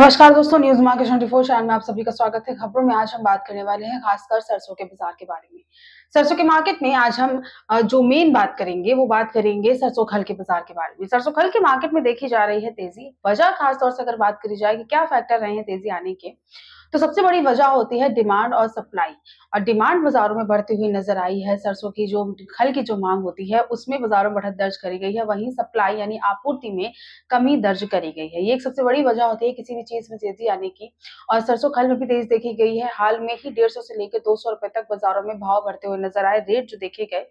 नमस्कार दोस्तों, news market 24 channel में आप सभी का स्वागत है। खबरों में आज हम बात करने वाले हैं खासकर सरसों के बाजार के बारे में। सरसों के मार्केट में आज हम जो मेन बात करेंगे वो बात करेंगे सरसों खल के बाजार के बारे में। सरसों खल के मार्केट में देखी जा रही है तेजी। वजह खासतौर से अगर बात करी जाए कि क्या फैक्टर रहे हैं तेजी आने के, तो सबसे बड़ी वजह होती है डिमांड और सप्लाई। और डिमांड बाजारों में बढ़ती हुई नजर आई है। सरसों की जो खल की जो मांग होती है उसमें बाजारों में बढ़त दर्ज करी गई है, वहीं सप्लाई यानी आपूर्ति में कमी दर्ज करी गई है। ये एक सबसे बड़ी वजह होती है किसी भी चीज में तेजी आने की। और सरसों खल में भी तेजी देखी गई है। हाल में ही 150 से लेकर 200 रुपए तक बाजारों में भाव बढ़ते हुए नजर आए। रेट जो देखे गए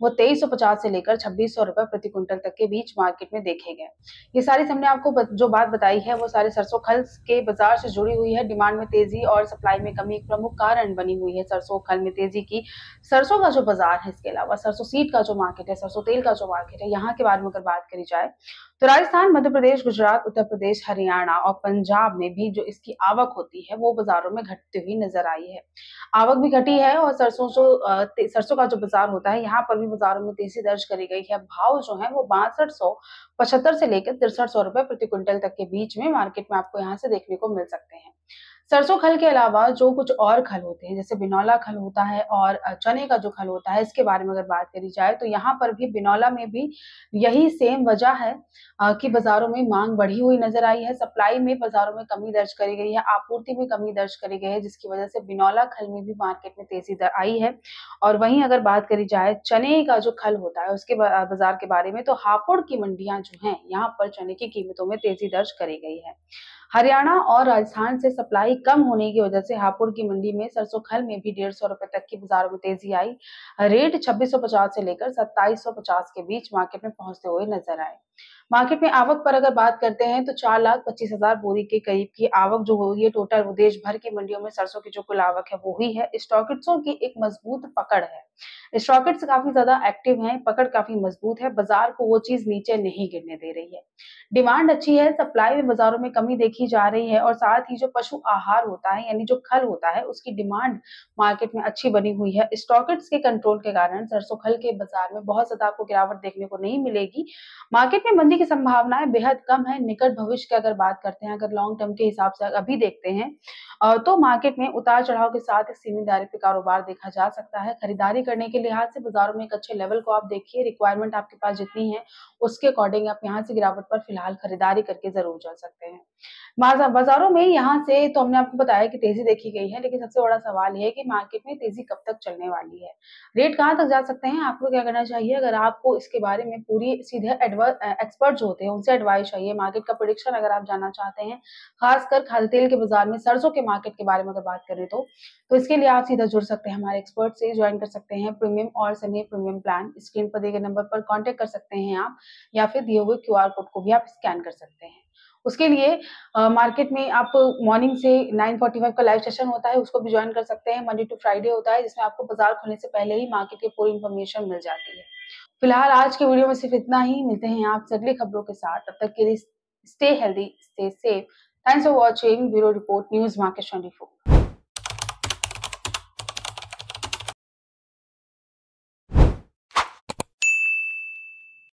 वो 2350 से लेकर 2600 रुपए प्रति क्विंटल तक के बीच मार्केट में देखे गए। ये सारी हमने आपको जो बात बताई है वो सारे सरसों खल के बाजार से जुड़ी हुई है। डिमांड में तेजी और सप्लाई में कमी एक प्रमुख कारण बनी हुई है सरसों खल में तेजी की। सरसों का जो बाजार है, इसके अलावा सरसों सीड का जो मार्केट है, सरसों तेल का जो मार्केट है, यहाँ के बारे में अगर बात करी जाए तो राजस्थान, मध्य प्रदेश, गुजरात, उत्तर प्रदेश, हरियाणा और पंजाब में भी जो इसकी आवक होती है वो बाजारों में घटती हुई नजर आई है। आवक भी घटी है और सरसों का जो बाजार होता है यहाँ पर भी बाजारों में तेजी दर्ज करी गई है। भाव जो है वो 6275 से लेकर 6300 रुपए प्रति क्विंटल तक के बीच में मार्केट में आपको यहाँ से देखने को मिल सकते हैं। सरसों खल के अलावा जो कुछ और खल होते हैं, जैसे बिनौला खल होता है और चने का जो खल होता है, इसके बारे में अगर बात करी जाए तो यहाँ पर भी बिनौला में भी यही सेम वजह है कि बाजारों में मांग बढ़ी हुई नजर आई है। सप्लाई में बाजारों में कमी दर्ज करी गई है, आपूर्ति में कमी दर्ज करी गई है, जिसकी वजह से बिनौला खल में भी मार्केट में तेजी आई है। और वहीं अगर बात करी जाए चने का जो खल होता है उसके बाजार के बारे में, तो हापुड़ की मंडियां जो हैं यहाँ पर चने की कीमतों में तेजी दर्ज करी गई है। हरियाणा और राजस्थान से सप्लाई कम होने की वजह से हापुड़ की मंडी में सरसों खल में भी 150 रुपए तक की बाजारों में तेजी आई। रेट 2650 से लेकर 2750 के बीच मार्केट में पहुंचते हुए नजर आए। मार्केट में आवक पर अगर बात करते हैं तो 4,25,000 बोरी के करीब की आवक जो हुई है टोटल देश भर की मंडियों में सरसों की जो कुल आवक है वो हुई है। स्टॉकिस्टों की एक मजबूत पकड़ है। स्टॉकिस्ट काफी ज्यादा एक्टिव हैं, पकड़ काफी मजबूत है, बाजार को वो चीज नीचे नहीं गिरने दे रही है। डिमांड अच्छी है, सप्लाई में बाजारों में कमी देखी जा रही है और साथ ही जो पशु आहार होता है यानी जो खल होता है उसकी डिमांड मार्केट में अच्छी बनी हुई है। स्टॉकिस्ट के कंट्रोल के कारण सरसों खल के बाजार में बहुत ज्यादा आपको गिरावट देखने को नहीं मिलेगी। मार्केट में मंदी की संभावनाएं बेहद कम है। निकट भविष्य की अगर बात करते हैं, अगर लॉन्ग टर्म के हिसाब से अभी देखते हैं तो मार्केट में उतार चढ़ाव के साथ एक सीमित दायरे पे कारोबार देखा जा सकता है। खरीदारी करने के लिहाज से बाजारों में एक अच्छे लेवल को आप देखिए, रिक्वायरमेंट आपके पास जितनी है उसके अकॉर्डिंग आप यहाँ से गिरावट पर फिलहाल खरीदारी करके जरूर जा सकते हैं। बाजारों में यहाँ से तो हमने आपको बताया कि तेजी देखी गई है, लेकिन सबसे बड़ा सवाल ये है कि मार्केट में तेजी कब तक चलने वाली है, रेट कहाँ तक जा सकते हैं। आपको क्या करना चाहिए, अगर आपको इसके बारे में पूरी सीधे एक्सपर्ट जो होते हैं उनसे एडवाइस चाहिए, मार्केट का प्रेडिक्शन अगर आप जानना चाहते हैं, खासकर खाद्य तेल के बाजार में सरसों के मार्केट के बारे में अगर बात करें तो इसके लिए आप सीधा जुड़ सकते हैं, हमारे एक्सपर्ट से ज्वाइन कर सकते हैं। प्रीमियम और सेमी प्रीमियम प्लान स्क्रीन पर दिए गए नंबर पर कांटेक्ट कर सकते हैं आप, या फिर दिए हुए क्यूआर कोड को भी आप स्कैन कर सकते हैं। उसके लिए मार्केट में आप मॉर्निंग से 9:45 का लाइव सेशन होता है, उसको भी ज्वाइन कर सकते हैं। मंडे टू फ्राइडे होता है, जिसमें आपको बाजार खुलने से पहले ही मार्केट की पूरी इन्फॉर्मेशन मिल जाती है। फिलहाल आज के वीडियो में सिर्फ इतना ही। मिलते हैं आपसे अगली खबरों के साथ, तब तक के लिए stay healthy, stay safe. Thanks for watching. Bureau report, news market 24।